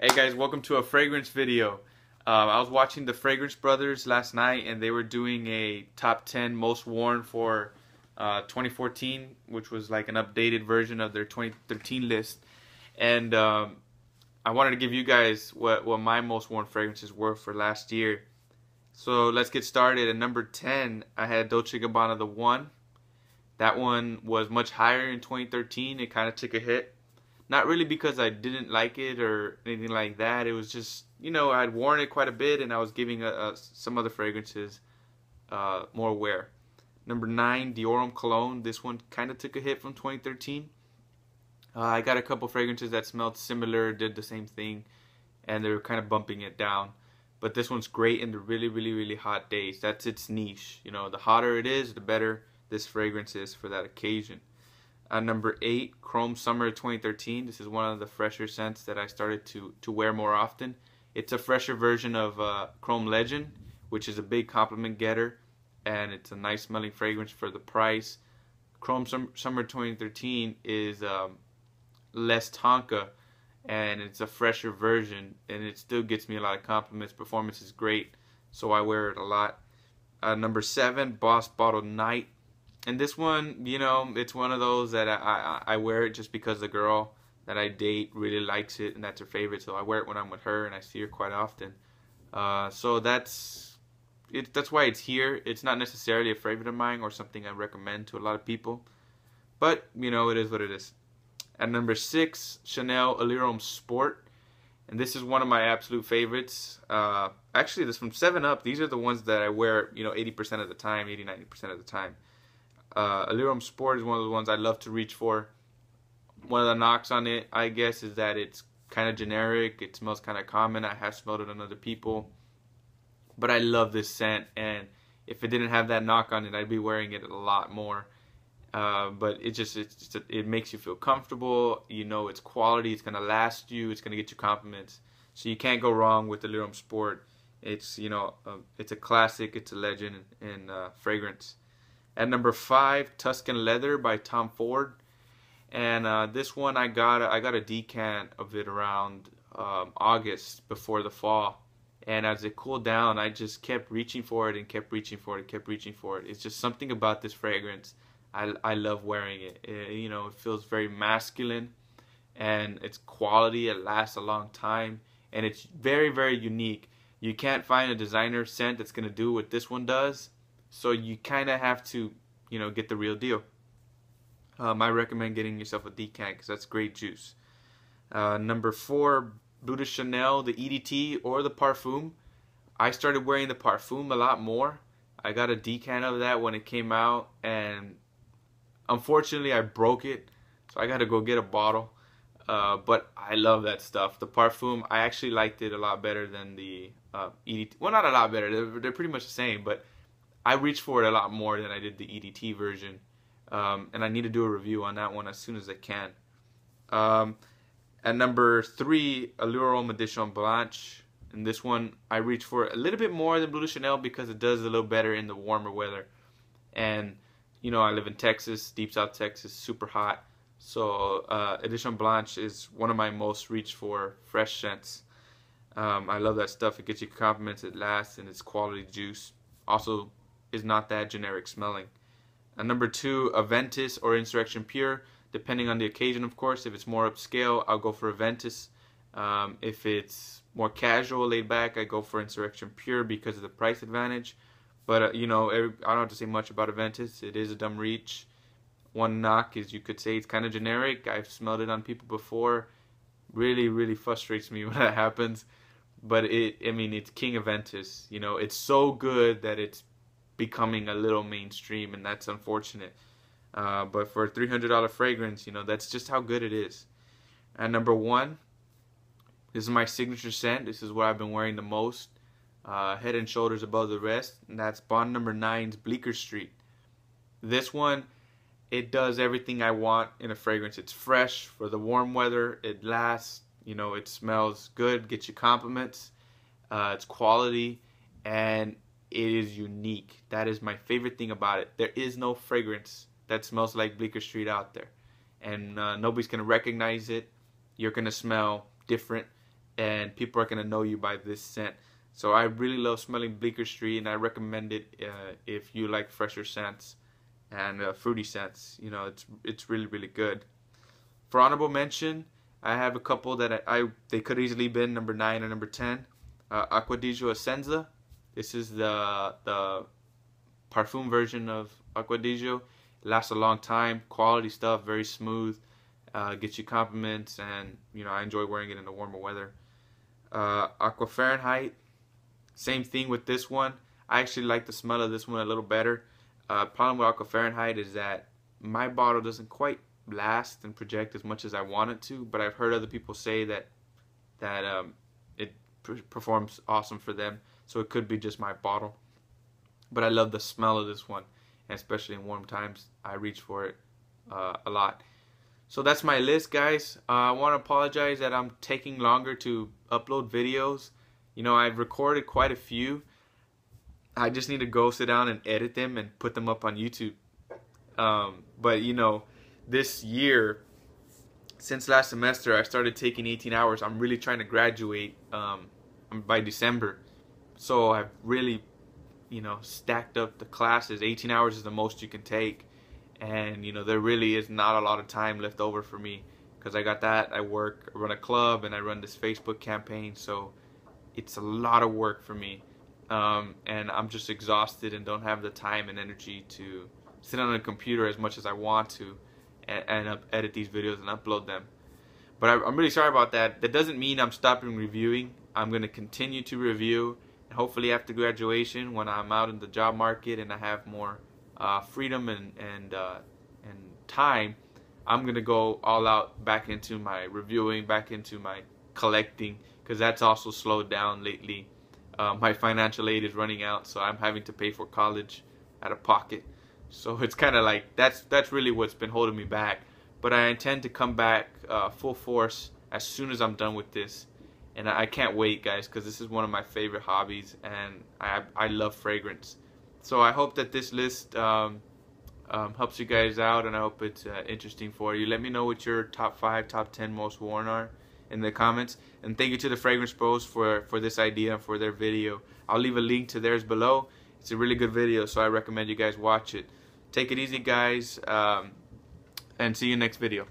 Hey guys, welcome to a fragrance video. I was watching the Fragrance Brothers last night and they were doing a top 10 most worn for 2014, which was like an updated version of their 2013 list. And I wanted to give you guys what my most worn fragrances were for last year. So let's get started. At number 10, I had Dolce Gabbana The One. That one was much higher in 2013. It kind of took a hit. Not really because I didn't like it or anything like that. It was just, I'd worn it quite a bit and I was giving some other fragrances more wear. Number 9, Dior Homme Cologne. This one kind of took a hit from 2013. I got a couple fragrances that smelled similar, did the same thing, and they were kind of bumping it down. But this one's great in the really, really, really hot days. That's its niche. The hotter it is, the better this fragrance is for that occasion. Number 8, Chrome Summer 2013. This is one of the fresher scents that I started to wear more often. It's a fresher version of Chrome Legend, which is a big compliment getter, and it's a nice smelling fragrance for the price. Chrome Summer 2013 is less tonka, and it's a fresher version, and it still gets me a lot of compliments. Performance is great, so I wear it a lot. Number 7, Boss Bottled Night. And this one, it's one of those that I wear it just because the girl that I date really likes it and that's her favorite. So I wear it when I'm with her and I see her quite often. So that's why it's here. It's not necessarily a favorite of mine or something I recommend to a lot of people. But, it is what it is. At number 6, Chanel Allure Homme Sport. And this is one of my absolute favorites. Actually, this from 7up. These are the ones that I wear, 80% of the time, 80-90% of the time. Allure Homme Sport is one of the ones I love to reach for. One of the knocks on it, I guess, is that it's kind of generic. It smells kind of common. I have smelled it on other people. But I love this scent, and if it didn't have that knock on it, I'd be wearing it a lot more. But it makes you feel comfortable. It's quality. It's going to last you. It's going to get you compliments. So you can't go wrong with Allure Homme Sport. It's, it's a classic. It's a legend in fragrance. At number 5, Tuscan Leather by Tom Ford, and this one I got a decant of it around August before the fall, and as it cooled down, I just kept reaching for it and kept reaching for it and kept reaching for it. It's just something about this fragrance. I love wearing it. It feels very masculine, and it's quality. It lasts a long time, and it's very, very unique. You can't find a designer scent that's gonna do what this one does. So you kind of have to, get the real deal. I recommend getting yourself a decant because that's great juice. Number 4, Bleu de Chanel, the EDT or the Parfum. I started wearing the Parfum a lot more. I got a decant of that when it came out, and unfortunately I broke it, so I got to go get a bottle. But I love that stuff. The Parfum, I actually liked it a lot better than the EDT. Well, not a lot better. They're pretty much the same, but I reached for it a lot more than I did the EDT version, and I need to do a review on that one as soon as I can. At number 3, Allure Homme Edition Blanche, and this one I reached for a little bit more than Bleu de Chanel because it does a little better in the warmer weather. And I live in Texas, deep South Texas, super hot, so Edition Blanche is one of my most reached for fresh scents. I love that stuff. It gets you compliments, it lasts, and it's quality juice. Also is not that generic smelling. Number 2, Aventus or Insurrection Pure, depending on the occasion, of course. If it's more upscale, I'll go for Aventus. If it's more casual, laid back, I go for Insurrection Pure because of the price advantage. But I don't have to say much about Aventus. It is a dumb reach. One knock is you could say it's kind of generic. I've smelled it on people before. Really, really frustrates me when that happens. But it's King Aventus. It's so good that it's becoming a little mainstream, and that's unfortunate. But for a $300 fragrance, that's just how good it is. And number 1, this is my signature scent. This is what I've been wearing the most, head and shoulders above the rest, and that's Bond Number 9's Bleecker Street. This one, it does everything I want in a fragrance. It's fresh for the warm weather. It lasts. It smells good, gets you compliments. It's quality, and it is unique. That is my favorite thing about it. There is no fragrance that smells like Bleecker Street out there, and nobody's gonna recognize it. You're gonna smell different, and people are gonna know you by this scent. So I really love smelling Bleecker Street, and I recommend it if you like fresher scents and fruity scents. You know, it's really, really good. For honorable mention, I have a couple that they could easily been number 9 or number 10. Aqua di Gio Essenza. This is the parfum version of Aqua di Gio. It lasts a long time, quality stuff, very smooth, gets you compliments, and you know, I enjoy wearing it in the warmer weather. Aqua Fahrenheit, same thing with this one. I actually like the smell of this one a little better. Problem with Aqua Fahrenheit is that my bottle doesn't quite last and project as much as I want it to, but I've heard other people say that it performs awesome for them, so it could be just my bottle. But I love the smell of this one, and especially in warm times, I reach for it a lot. So that's my list, guys. I want to apologize that I'm taking longer to upload videos. You know, I've recorded quite a few. I just need to go sit down and edit them and put them up on YouTube. But you know, this year, since last semester, I started taking 18 hours. I'm really trying to graduate by December. So I've really, you know, stacked up the classes. 18 hours is the most you can take. And, you know, there really is not a lot of time left over for me. Because I got that, I work, I run a club, and I run this Facebook campaign. So it's a lot of work for me. And I'm just exhausted and don't have the time and energy to sit on a computer as much as I want to and edit these videos and upload them. But I'm really sorry about that. That doesn't mean I'm stopping reviewing. I'm going to continue to review, and hopefully after graduation, when I'm out in the job market and I have more freedom and time, I'm going to go all out back into my reviewing, back into my collecting, because that's also slowed down lately. My financial aid is running out, so I'm having to pay for college out of pocket. So it's kind of like that's really what's been holding me back. But I intend to come back full force as soon as I'm done with this, and I can't wait, guys, because this is one of my favorite hobbies, and I love fragrance. So I hope that this list helps you guys out, and I hope it's interesting for you. Let me know what your top 5, top 10 most worn are in the comments. And thank you to the Fragrance Bros for this idea and for their video. I'll leave a link to theirs below. It's a really good video, so I recommend you guys watch it. Take it easy, guys, and see you next video.